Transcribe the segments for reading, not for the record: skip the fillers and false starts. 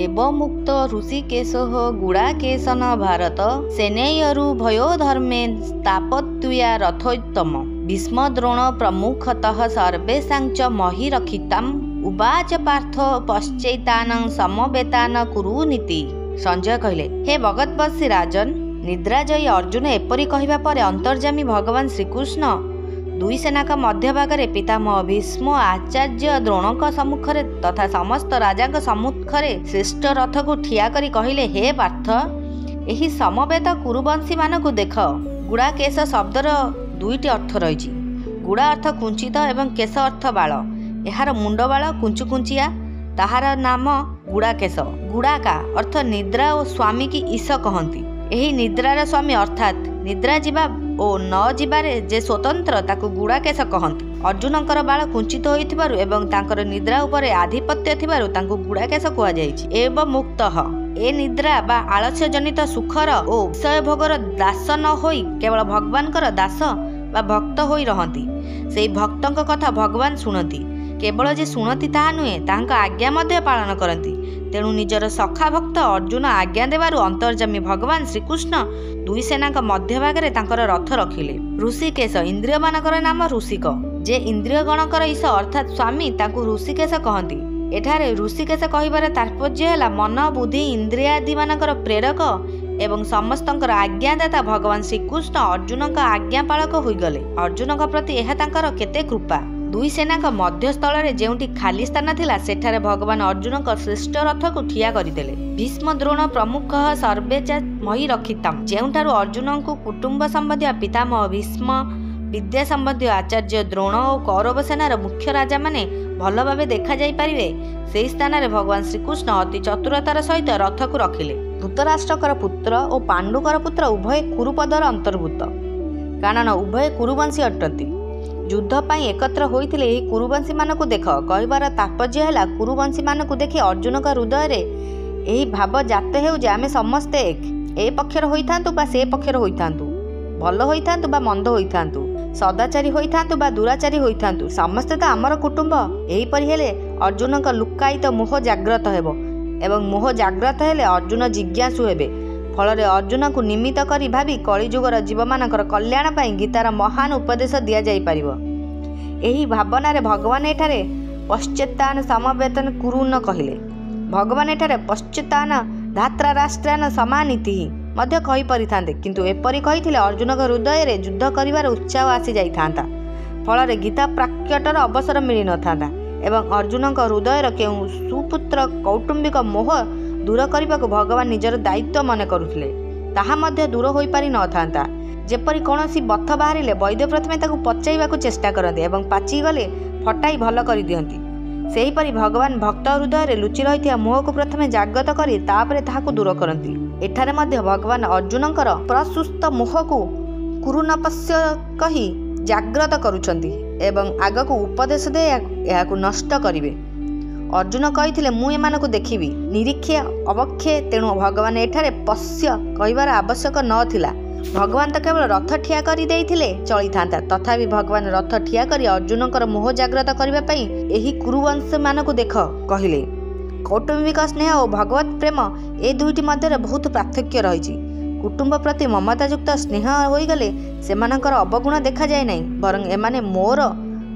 एवमुक्त ऋषिकेशः गुडाकेशन भारत सेनेयरु भयो धर्मे स्थापत्या रथोत्तम भीष्मद्रोण प्रमुखतः सर्वेषांच मही रक्षिताम् उवाच पार्थ पश्चैतानं समवेतान कुरुनीति। संजय कहले, हे भगतवशी राजन, निद्राजयी अर्जुन एपरि कहिबा परे अंतर्जामी भगवान श्रीकृष्ण दुई सेनाक मध्य भागरे पितामह भीष्म आचार्य द्रोणक सम्मुखरे तथा समस्त राजाक सम्मुखरे श्रेष्ठ रथ को ठिया करी कहिले, हे पार्थ, एही समवेत कुरुवंशी मानकु देख। गुड़ा केश शब्दर दुईटी अर्थ रही। गुड़ा अर्थ कुंचित एवं केश अर्थ बाल। यार मुंड बाल कुंचुकुंचिया, ताहार नाम गुड़ाकेश। गुड़ाका अर्थ निद्रा और स्वामी की ईश कहती। यही निद्रार स्वामी अर्थात निद्रा जीवा और न जीवारे जे स्वतंत्र ताकू गुड़ाकेश कहती। अर्जुनकर बाल कुंचित होइथिबारु एवं तांकर निद्रा उपरे आधिपत्य थिबारु तांकू गुड़ाकेश कुहा जायछि। एवं मुक्तः ए निद्रा बा आलस्य जनित सुखर और विषय भोगर दास न होई केवल भगवानकर दास बा भक्त होई रहंती। सेई भक्तंक कथा भगवान शुणती। केवल जे शुणती ताहा नुहे, ताहांक आज्ञा मध्य पालन करती। तेणु निजर सखा भक्त अर्जुन आज्ञा देवारु अंतर्जामी भगवान श्रीकृष्ण दुई सेनाक मध्य भागरे तांकर रथ रखिले। ऋषिकेश इंद्रिय मानकर नाम ऋषिक। जे इंद्रिय गणकर ईश अर्थात स्वामी ताकू ऋषिकेश कहती। एठारे ऋषिकेश कहिबार तात्पर्य है मन बुद्धि इंद्रियादि मानकर प्रेरक एवं समस्तंकर आज्ञादाता भगवान श्रीकृष्ण अर्जुन का आज्ञापालक होइगले। अर्जुन प्रति यह तांकर केते कृपा। दुई सेना मध्यस्थल में जोटी खाली स्थान थिला सेठारे भगवान अर्जुन का श्रेष्ठ रथ को ठिया करदेले। भीष्म द्रोण प्रमुख सर्वेचा मही रक्षिताम। जेउठारु अर्जुन को कुटुंब संबंधी पितामह भीष्म, विद्या संबंधी आचार्य द्रोण और कौरव सेनार मुख्य राजा माने भल भाव देखा जाई परिवे, से स्थान में भगवान श्रीकृष्ण अति चतुरतार सहित रथ को रखिले। धृतराष्ट्रकर पुत्र और पांडुकर पुत्र उभय कुरुपदर अंतर्भूत, कारण उभय कुरुवंशी अटंती। युद्ध पाई एकत्र होइथिले एही कुरुवंशी मानकु देख कहिबार तात्पर्य है कुरुवंशी मानकु देखि अर्जुन का हृदय रे एही भाव जात हेउ जे आमे समस्ते एक, ए पक्षर होइथांतु बा से पक्षर होइथांतु, भल होइथांतु बा मंद होइथांतु, सदाचारी होइथांतु बा दुराचारी होइथांतु, समस्ते तो आमर कुटुंब। एही परि हेले अर्जुन का लुक्कायित मोह जाग्रत हेबो एवं मोह जाग्रत हेले अर्जुन जिज्ञासु हेबे। फल अर्जुन को निमित्त करी भावी कलिजुगर जीव मानकर कल्याण पाई गीतार महान उपदेश दिया जाई परिबो। एही भावना रे भगवान एठारे पश्चातान समवेतन कुरुन कहिले। भगवान एठारे पश्चातान धात्रा राष्ट्रान समानीति मध्य कहि परिथांते, किंतु एपरि कहिथिले अर्जुन का हृदय रे युद्ध करिवार उत्साह आसी जाइथांता। फल गीता प्राक्यटर अवसर मिली न थांता एवं अर्जुन का हृदय केउ सुपुत्र कौटुंबिक मोह दूर करने को भगवान निजर दायित्व मन करुले, ताहा मध्य दूर हो पारि न था। जेपरी कौनसी बथ बाहरिले वैद्य प्रथमे ताकू पचाइबा चेष्टा करते एवं पाची गले फटाई भल कर दियंती। सेहीपरि भगवान भक्त हृदय रे लुचि रही मोह को प्रथमे जागृत करी तापरे ताहाकू दूर करती। एठारे मध्य भगवान अर्जुनकर प्रसुस्त मोह को कुरुनपस्य कही जागृत करुछंती एवं आगकू उपदेश दे याकू नष्ट करिवे। अर्जुन कही मु एमानकू देखिबी निरीक्षे अवक्षे, तेणु भगवान एठारे पश्य कहिबार आवश्यक नथिला। भगवान तो केवल रथ ठिया करी देइथिले चली थांता, तथापि भगवान रथ ठिया करी अर्जुनकर मोह जाग्रत करबा पई एही कुरुवंश मानकू देख कहिले। कौटुंबिक स्नेह और भगवत प्रेम ए दुईटी मध्य बहुत पार्थक्य रही। कुटुंब प्रति ममतायुक्त स्नेह होइगले सेमानकर अवगुण देखा जाए नहीं, बरं एमाने मोर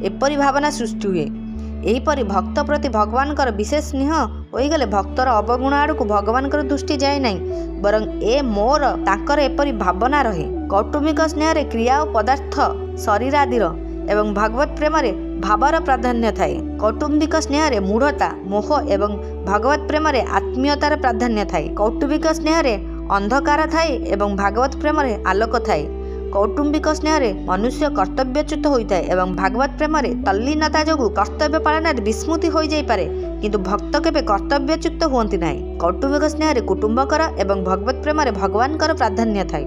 एपरी भावना सृष्टि हुए। एहीपरि भक्त प्रति भगवानकर विशेष स्नेह होइगले भक्तर अवगुण आड़क भगवानकर दृष्टि जाए नहीं, बरं ए मोर ताकर एपरी भावना रहे। कौटुंबिक स्नेह रे क्रिया और पदार्थ शरीर आदिर एवं भागवत प्रेम रे भावर प्राधान्य थाए। कौटुंबिक स्नेह रे मूढ़ता मोह एवं भागवत प्रेम रे आत्मीयतार प्राधान्य थाए। कौटुंबिक स्नेह रे अंधकार थाए एवं भागवत प्रेम रे आलोक थाए। कौटुंबिक स्नेह रे मनुष्य कर्तव्यच्युत होता है एवं भागवत प्रेम रे तल्लीनता जो कर्तव्य पालन विस्मृति हो जाई पारे, किंतु भक्त केबे कर्तव्यच्युत हुअंती नाही। कौटुंबिक स्नेह रे कुटुंबकर एवं भगवत प्रेम रे भगवानकर प्राधान्य थाए।